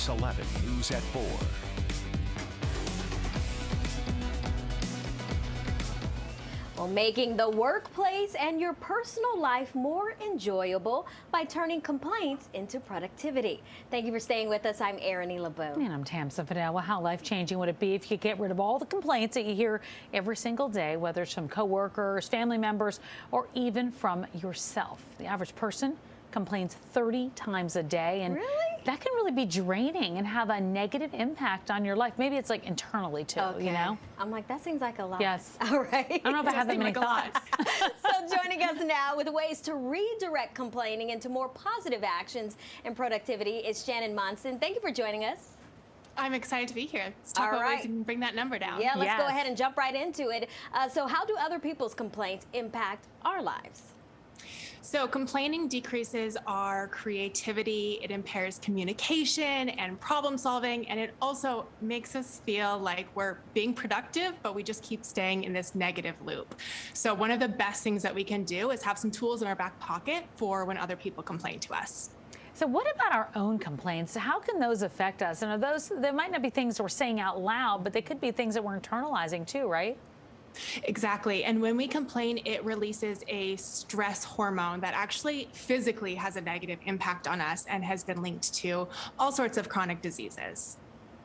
CBS 11 News at 4. Well, making the workplace and your personal life more enjoyable by turning complaints into productivity. Thank you for staying with us. I'm Erin LeBeau. And I'm Tamsa Fidel. Well, how life-changing would it be if you get rid of all the complaints that you hear every single day, whether it's from coworkers, family members, or even from yourself? The average person complains 30 times a day, and that can really be draining and have a negative impact on your life. Maybe it's like internally too, you know? I'm like, that seems like a lot. Yes. All right. I don't know if I have that many thoughts. So joining us now with ways to redirect complaining into more positive actions and productivity is Shannan Monson. Thank you for joining us. I'm excited to be here. Let's talk about ways you can bring that number down. Yeah, let's go ahead and jump right into it. So how do other people's complaints impact our lives? So complaining decreases our creativity, it impairs communication and problem solving, and it also makes us feel like we're being productive, but we just keep staying in this negative loop. So one of the best things that we can do is have some tools in our back pocket for when other people complain to us. So what about our own complaints? How can those affect us? And are those, they might not be things we're saying out loud, but they could be things that we're internalizing too, right? Exactly. And when we complain, it releases a stress hormone that actually physically has a negative impact on us and has been linked to all sorts of chronic diseases.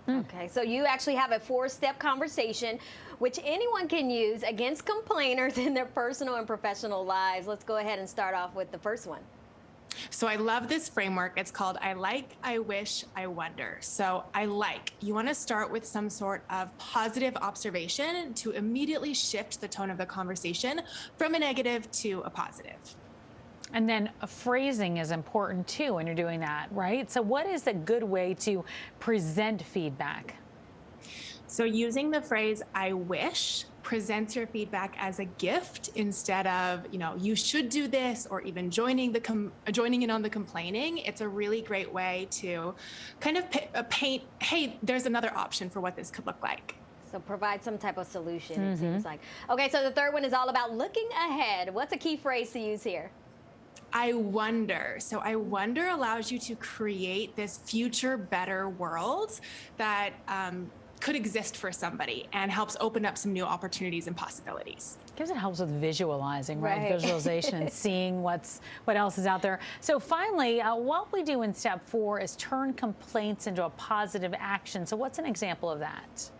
Okay, so you actually have a 4-step conversation which anyone can use against complainers in their personal and professional lives. Let's go ahead and start off with the first one. So I love this framework. It's called I like, I wish, I wonder. So I like, you want to start with some sort of positive observation to immediately shift the tone of the conversation from a negative to a positive. And then phrasing is important too when you're doing that, right? So what is a good way to present feedback? So using the phrase I wish presents your feedback as a gift instead of, you should do this, or even joining in on the complaining. It's a really great way to kind of paint, hey, there's another option for what this could look like. So provide some type of solution, it seems like. Okay, so the third one is all about looking ahead. What's a key phrase to use here? I wonder. So I wonder allows you to create this future better world that could exist for somebody and helps open up some new opportunities and possibilities. Because it helps with visualizing, right? Visualization and seeing what else is out there. So finally, what we do in step 4 is turn complaints into a positive action. So what's an example of that?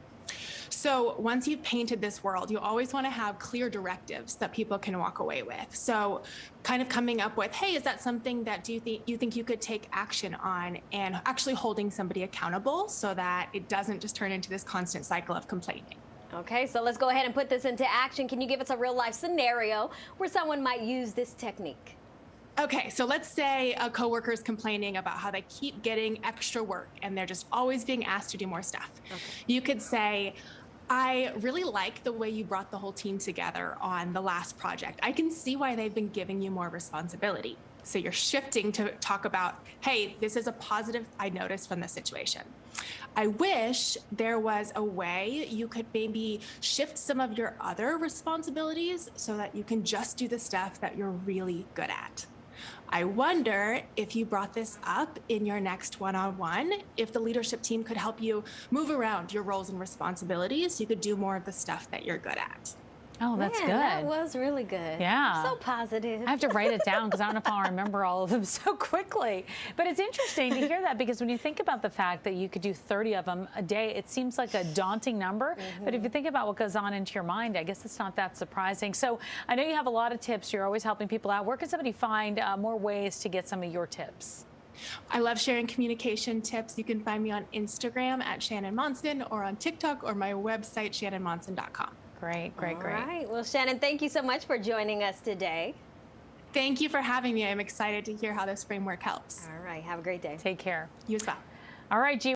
So once you've painted this world, you always want to have clear directives that people can walk away with. So kind of coming up with, hey, is that something that you think you could take action on, and actually holding somebody accountable so that it doesn't just turn into this constant cycle of complaining. Okay, so let's go ahead and put this into action. Can you give us a real life scenario where someone might use this technique? Okay, so let's say a coworker is complaining about how they keep getting extra work and they're just always being asked to do more stuff. Okay. You could say, I really like the way you brought the whole team together on the last project. I can see why they've been giving you more responsibility. So you're shifting to talk about, hey, this is a positive I noticed from this situation. I wish there was a way you could maybe shift some of your other responsibilities so that you can just do the stuff that you're really good at. I wonder if you brought this up in your next one-on-one, if the leadership team could help you move around your roles and responsibilities so you could do more of the stuff that you're good at. Oh, that's good. That was really good. Yeah. So positive. I have to write it down because I don't know if I'll remember all of them so quickly. But it's interesting to hear that, because when you think about the fact that you could do 30 of them a day, it seems like a daunting number. But if you think about what goes on into your mind, I guess it's not that surprising. So I know you have a lot of tips. You're always helping people out. Where can somebody find more ways to get some of your tips? I love sharing communication tips. You can find me on Instagram at Shannan Monson, or on TikTok, or my website, shannanmonson.com. Great, great, great. All right. Well, Shannan, thank you so much for joining us today. Thank you for having me. I'm excited to hear how this framework helps. All right. Have a great day. Take care. You as well. All right, G.